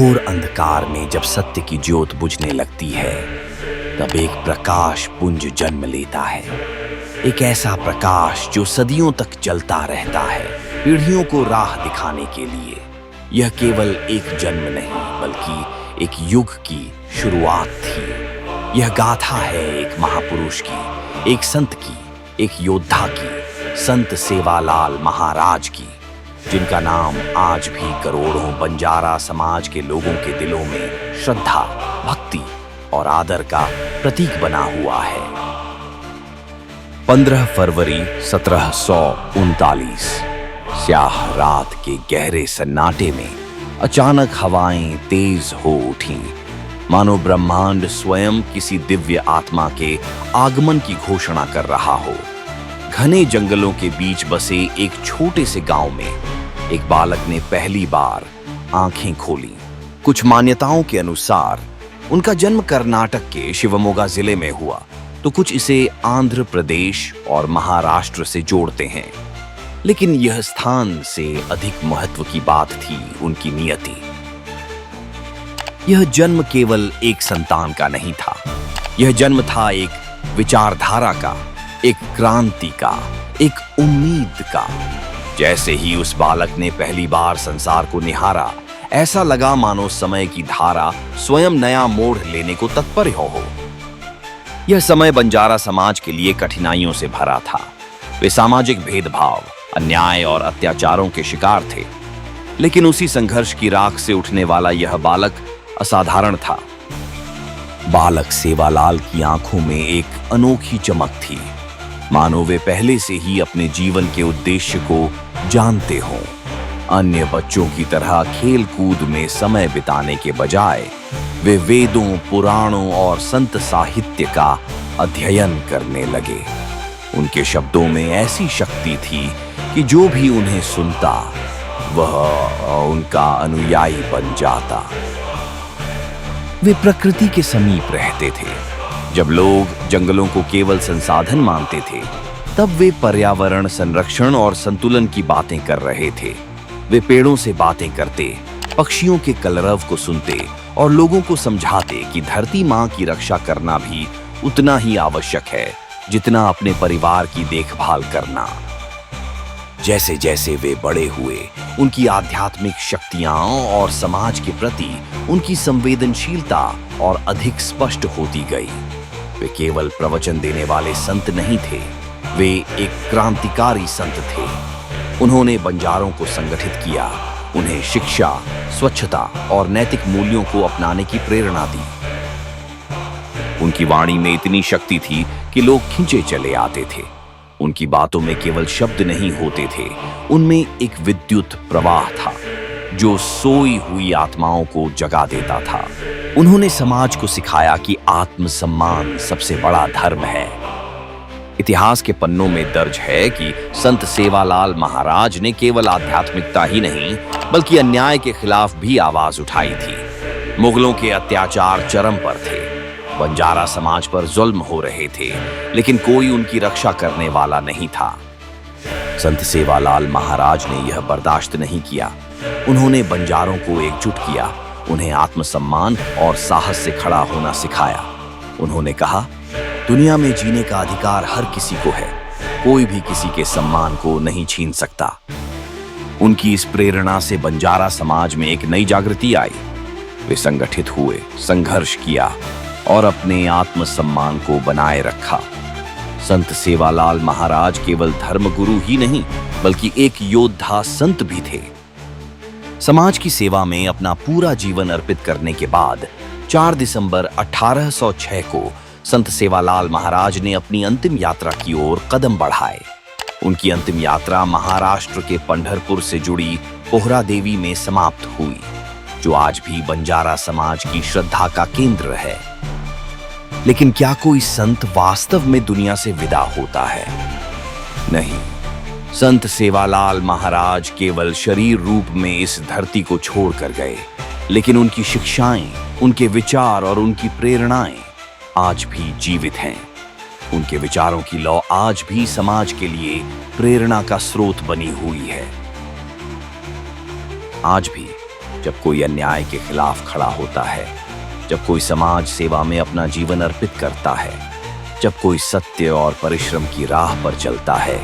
घोर अंधकार में जब सत्य की ज्योत बुझने लगती है, तब एक प्रकाश पुंज जन्म लेता है। एक ऐसा प्रकाश जो सदियों तक जलता रहता है, पीढ़ियों को राह दिखाने के लिए। यह केवल एक जन्म नहीं, बल्कि एक युग की शुरुआत थी। यह गाथा है एक महापुरुष की, एक संत की, एक योद्धा की, संत सेवालाल महाराज की, जिनका नाम आज भी करोड़ों बंजारा समाज के लोगों के दिलों में श्रद्धा, भक्ति और आदर का प्रतीक बना हुआ है। 15 फरवरी 1739 स्याह रात के गहरे सन्नाटे में अचानक हवाएं तेज हो उठीं, मानो ब्रह्मांड स्वयं किसी दिव्य आत्मा के आगमन की घोषणा कर रहा हो। घने जंगलों के बीच बसे एक छोटे से गांव में एक बालक ने पहली बार आंखें खोली। कुछ मान्यताओं के अनुसार उनका जन्म कर्नाटक के शिवमोगा जिले में हुआ, तो कुछ इसे आंध्र प्रदेश और महाराष्ट्र से जोड़ते हैं। लेकिन यह स्थान से अधिक महत्व की बात थी उनकी नियति। यह जन्म केवल एक संतान का नहीं था, यह जन्म था एक विचारधारा का, एक क्रांति का, एक उम्मीद का। जैसे ही उस बालक ने पहली बार संसार को निहारा, ऐसा लगा मानो समय की धारा स्वयं नया मोड़ लेने को तत्पर हो। यह समय बंजारा समाज के लिए कठिनाइयों से भरा था। वे सामाजिक भेदभाव, अन्याय और अत्याचारों के शिकार थे। लेकिन उसी संघर्ष की राख से उठने वाला यह बालक असाधारण था। बालक सेवालाल की आंखों में एक अनोखी चमक थी, मानो वे पहले से ही अपने जीवन के उद्देश्य को जानते हों। अन्य बच्चों की तरह खेल कूद में समय बिताने के बजाय वे वेदों, पुराणों और संत साहित्य का अध्ययन करने लगे। उनके शब्दों में ऐसी शक्ति थी कि जो भी उन्हें सुनता वह उनका अनुयायी बन जाता। वे प्रकृति के समीप रहते थे। जब लोग जंगलों को केवल संसाधन मानते थे, तब वे पर्यावरण संरक्षण और संतुलन की बातें कर रहे थे। वे पेड़ों से बातें करते, पक्षियों के कलरव को सुनते और लोगों को समझाते कि धरती माँ की रक्षा करना भी उतना ही आवश्यक है जितना अपने परिवार की देखभाल करना। जैसे जैसे वे बड़े हुए, उनकी आध्यात्मिक शक्तियां और समाज के प्रति उनकी संवेदनशीलता और अधिक स्पष्ट होती गई। वे केवल प्रवचन देने वाले संत नहीं थे, वे एक क्रांतिकारी संत थे। उन्होंने बंजारों को संगठित किया, उन्हें शिक्षा, स्वच्छता और नैतिक मूल्यों को अपनाने की प्रेरणा दी। उनकी वाणी में इतनी शक्ति थी कि लोग खींचे चले आते थे। उनकी बातों में केवल शब्द नहीं होते थे, उनमें एक विद्युत प्रवाह था जो सोई हुई आत्माओं को जगा देता था। उन्होंने समाज को सिखाया कि आत्मसम्मान सबसे बड़ा धर्म है। इतिहास के पन्नों में दर्ज है कि संत सेवालाल महाराज ने केवल आध्यात्मिकता ही नहीं, बल्कि अन्याय के खिलाफ भी आवाज उठाई थी। मुगलों के अत्याचार चरम पर थे, बंजारा समाज पर जुल्म हो रहे थे, लेकिन कोई उनकी रक्षा करने वाला नहीं था। संत सेवालाल महाराज ने यह बर्दाश्त नहीं किया। उन्होंने बंजारों को एकजुट किया, उन्हें आत्मसम्मान और साहस से खड़ा होना सिखाया। उन्होंने कहा, दुनिया में जीने का अधिकार हर किसी को है, कोई भी किसी के सम्मान को नहीं छीन सकता। उनकी इस प्रेरणा से बंजारा समाज में एक नई जागृति आई। वे संगठित हुए, संघर्ष किया और अपने आत्मसम्मान को बनाए रखा। संत सेवालाल महाराज केवल धर्मगुरु ही नहीं, बल्कि एक योद्धा संत भी थे। समाज की सेवा में अपना पूरा जीवन अर्पित करने के बाद 4 दिसंबर 1806 को संत सेवालाल महाराज ने अपनी अंतिम यात्रा की ओर कदम बढ़ाए। उनकी अंतिम यात्रा महाराष्ट्र के पंढरपुर से जुड़ी पोहरा देवी में समाप्त हुई, जो आज भी बंजारा समाज की श्रद्धा का केंद्र है। लेकिन क्या कोई संत वास्तव में दुनिया से विदा होता है? नहीं, संत सेवालाल महाराज केवल शरीर रूप में इस धरती को छोड़कर गए, लेकिन उनकी शिक्षाएं, उनके विचार और उनकी प्रेरणाएं आज भी जीवित हैं। उनके विचारों की लौ आज भी समाज के लिए प्रेरणा का स्रोत बनी हुई है। आज भी जब कोई अन्याय के खिलाफ खड़ा होता है, जब कोई समाज सेवा में अपना जीवन अर्पित करता है, जब कोई सत्य और परिश्रम की राह पर चलता है,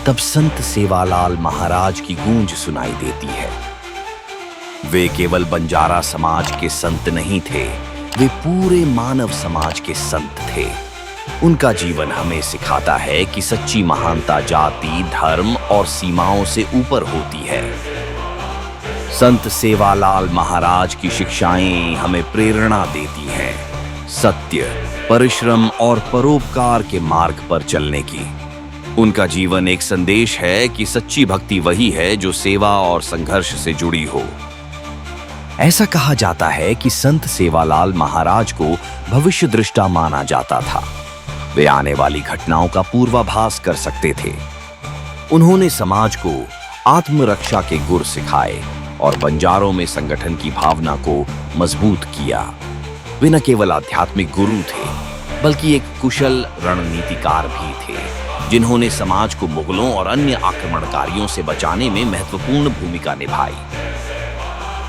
तब संत सेवालाल महाराज की गूंज सुनाई देती है। वे केवल बंजारा समाज के संत नहीं थे, वे पूरे मानव समाज के संत थे। उनका जीवन हमें सिखाता है कि सच्ची महानता जाति, धर्म और सीमाओं से ऊपर होती है। संत सेवालाल महाराज की शिक्षाएं हमें प्रेरणा देती हैं, सत्य, परिश्रम और परोपकार के मार्ग पर चलने की। उनका जीवन एक संदेश है कि सच्ची भक्ति वही है जो सेवा और संघर्ष से जुड़ी हो। ऐसा कहा जाता है कि संत सेवालाल महाराज को भविष्य दृष्टा माना जाता था। वे आने वाली घटनाओं का पूर्वाभास कर सकते थे। उन्होंने समाज को आत्मरक्षा के गुर सिखाए और बंजारों में संगठन की भावना को मजबूत किया। वे न केवल आध्यात्मिक गुरु थे, बल्कि एक कुशल रणनीतिकार भी थे, जिन्होंने समाज को मुगलों और अन्य आक्रमणकारियों से बचाने में महत्वपूर्ण भूमिका निभाई।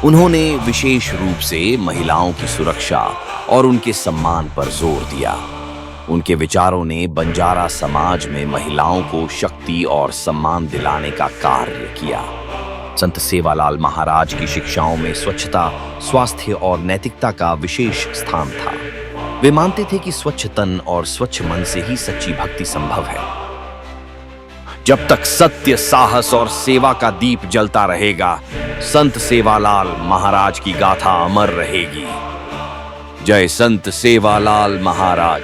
उन्होंने विशेष रूप से महिलाओं की सुरक्षा और उनके सम्मान पर जोर दिया। उनके विचारों ने बंजारा समाज में महिलाओं को शक्ति और सम्मान दिलाने का कार्य किया। संत सेवालाल महाराज की शिक्षाओं में स्वच्छता, स्वास्थ्य और नैतिकता का विशेष स्थान था। वे मानते थे कि स्वच्छ तन और स्वच्छ मन से ही सच्ची भक्ति संभव है। जब तक सत्य, साहस और सेवा का दीप जलता रहेगा, संत सेवालाल महाराज की गाथा अमर रहेगी। जय संत सेवालाल महाराज।